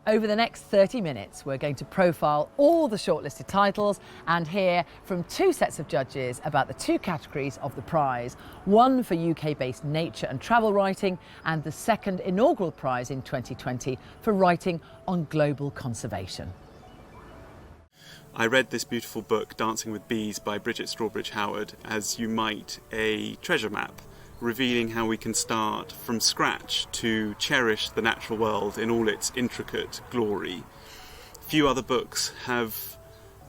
Over the next 30 minutes, we're going to profile all the shortlisted titles and hear from two sets of judges about the two categories of the prize, one for UK-based nature and travel writing, and the second inaugural prize in 2020 for writing on global conservation. I read this beautiful book, Dancing with Bees by Bridget Strawbridge Howard, as you might a treasure map, revealing how we can start from scratch to cherish the natural world in all its intricate glory. Few other books have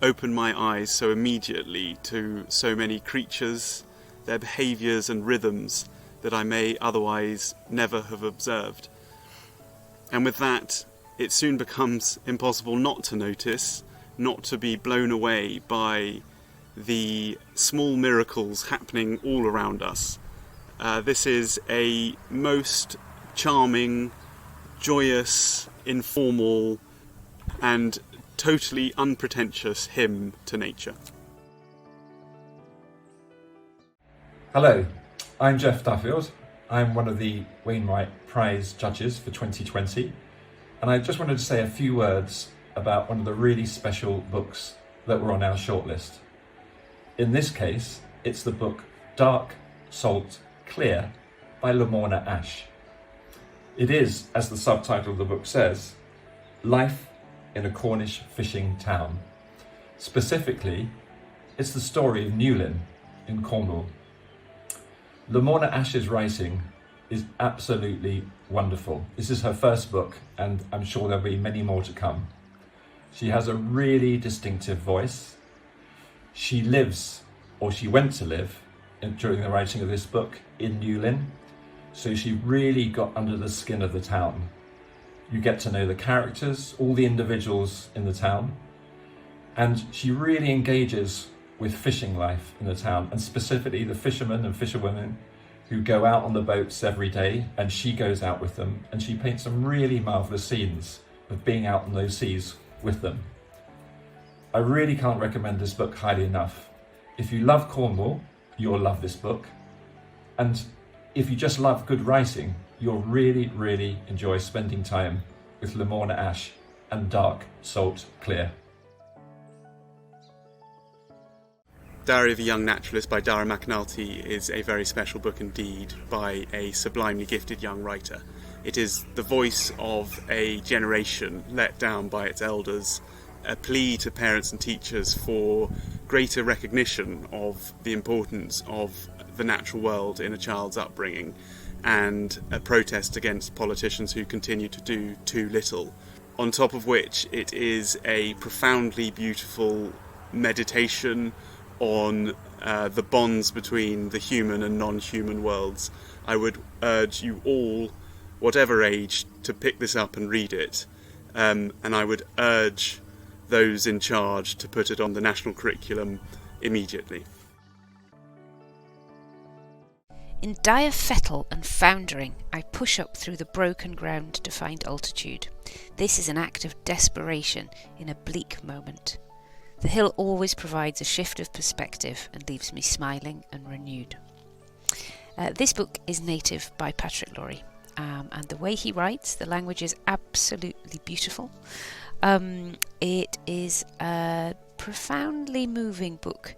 opened my eyes so immediately to so many creatures, their behaviours and rhythms that I may otherwise never have observed. And with that, it soon becomes impossible not to notice, not to be blown away by the small miracles happening all around us. This is a most charming, joyous, informal and totally unpretentious hymn to nature. Hello, I'm Geoff Duffield. I'm one of the Wainwright Prize judges for 2020, and I just wanted to say a few words about one of the really special books that were on our shortlist. In this case, it's the book Dark, Salt, Clear by Lamorna Ash. It is, as the subtitle of the book says, life in a Cornish fishing town. Specifically, it's the story of Newlyn in Cornwall. Lamorna Ash's writing is absolutely wonderful. This is her first book, and I'm sure there'll be many more to come. She has a really distinctive voice. She lives, or she went to live, during the writing of this book in Newlyn, so she really got under the skin of the town. You get to know the characters, all the individuals in the town, and she really engages with fishing life in the town, and specifically the fishermen and fisherwomen who go out on the boats every day, and she goes out with them, and she paints some really marvellous scenes of being out on those seas with them. I really can't recommend this book highly enough. If you love Cornwall, you'll love this book, and if you just love good writing, you'll really enjoy spending time with Lamorna Ash and Dark, Salt, Clear. Diary of a Young Naturalist by Dara Mcnulty is a very special book indeed by a sublimely gifted young writer. It is the voice of a generation let down by its elders, a plea to parents and teachers for greater recognition of the importance of the natural world in a child's upbringing, and a protest against politicians who continue to do too little. On top of which, it is a profoundly beautiful meditation on the bonds between the human and non-human worlds. I would urge you all, whatever age, to pick this up and read it, and I would urge those in charge to put it on the national curriculum immediately. In dire fettle and foundering, I push up through the broken ground to find altitude. This is an act of desperation in a bleak moment. The hill always provides a shift of perspective and leaves me smiling and renewed. This book is native by Patrick Lorre, and the way he writes, the language is absolutely beautiful. It is a profoundly moving book.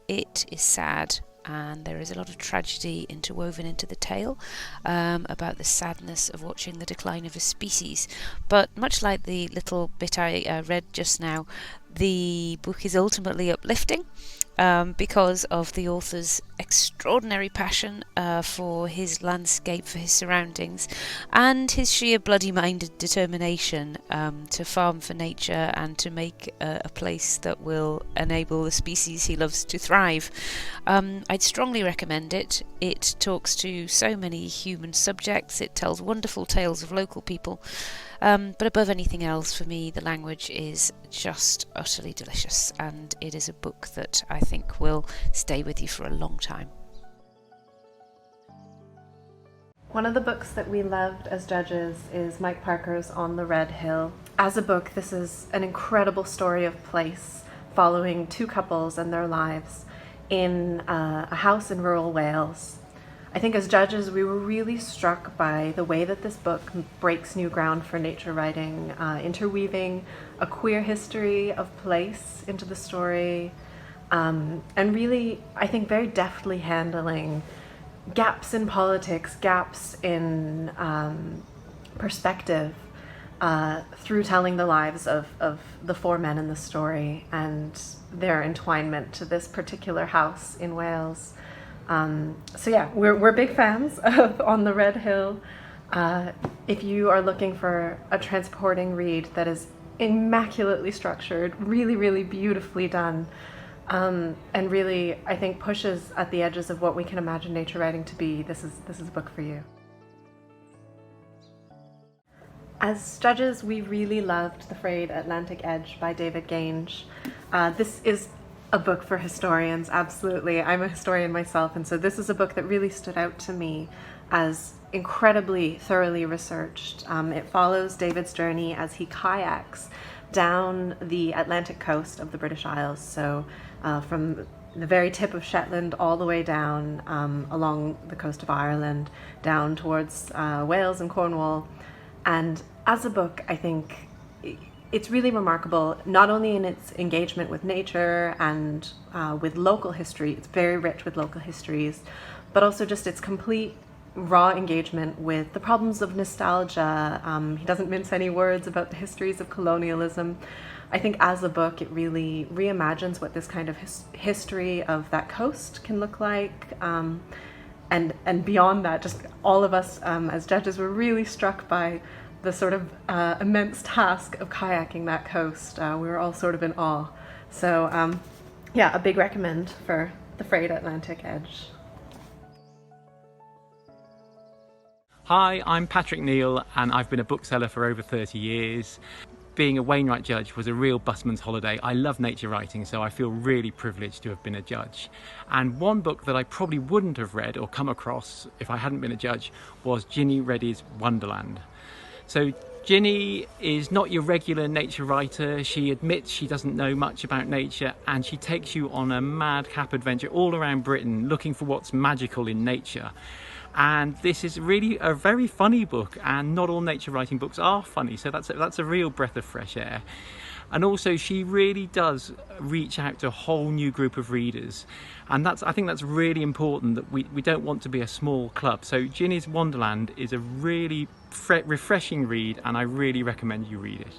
It is sad, and there is a lot of tragedy interwoven into the tale about the sadness of watching the decline of a species. But much like the little bit I read just now, the book is ultimately uplifting because of the author's extraordinary passion for his landscape, for his surroundings, and his sheer bloody-minded determination to farm for nature and to make a place that will enable the species he loves to thrive. I'd strongly recommend it. It talks to so many human subjects. It tells wonderful tales of local people. But above anything else, for me, the language is just utterly delicious, and it is a book that I think will stay with you for a long time. One of the books that we loved as judges is Mike Parker's On the Red Hill. As a book, this is an incredible story of place, following two couples and their lives in a house in rural Wales. I think as judges, we were really struck by the way that this book breaks new ground for nature writing, interweaving a queer history of place into the story, and really, I think, very deftly handling gaps in politics, gaps in perspective, through telling the lives of the four men in the story and their entwinement to this particular house in Wales. So yeah, we're big fans of On the Red Hill. If you are looking for a transporting read that is immaculately structured, really, really beautifully done, and really, I think, pushes at the edges of what we can imagine nature writing to be, this is a book for you. As judges, we really loved The Frayed Atlantic Edge by David Gange. This is a book for historians, absolutely. I'm a historian myself, and so this is a book that really stood out to me as incredibly thoroughly researched. It follows David's journey as he kayaks down the Atlantic coast of the British Isles, so from the very tip of Shetland all the way down along the coast of Ireland, down towards Wales and Cornwall. And as a book, I think it's really remarkable, not only in its engagement with nature and with local history, it's very rich with local histories, but also just its complete raw engagement with the problems of nostalgia. He doesn't mince any words about the histories of colonialism. I think as a book, it really reimagines what this kind of history of that coast can look like. And beyond that, just all of us as judges were really struck by the sort of immense task of kayaking that coast. We were all sort of in awe. So yeah, a big recommend for The Frayed Atlantic Edge. Hi, I'm Patrick Neale, and I've been a bookseller for over 30 years. Being a Wainwright judge was a real busman's holiday. I love nature writing, so I feel really privileged to have been a judge. And one book that I probably wouldn't have read or come across if I hadn't been a judge was Ginny Reddy's Wonderland. So Ginny is not your regular nature writer. She admits she doesn't know much about nature, and she takes you on a madcap adventure all around Britain looking for what's magical in nature. And this is really a very funny book, and not all nature writing books are funny, so that's a real breath of fresh air. And also, she really does reach out to a whole new group of readers, and I think that's really important, that we don't want to be a small club. So Ginny's Wonderland is a really refreshing read, and I really recommend you read it.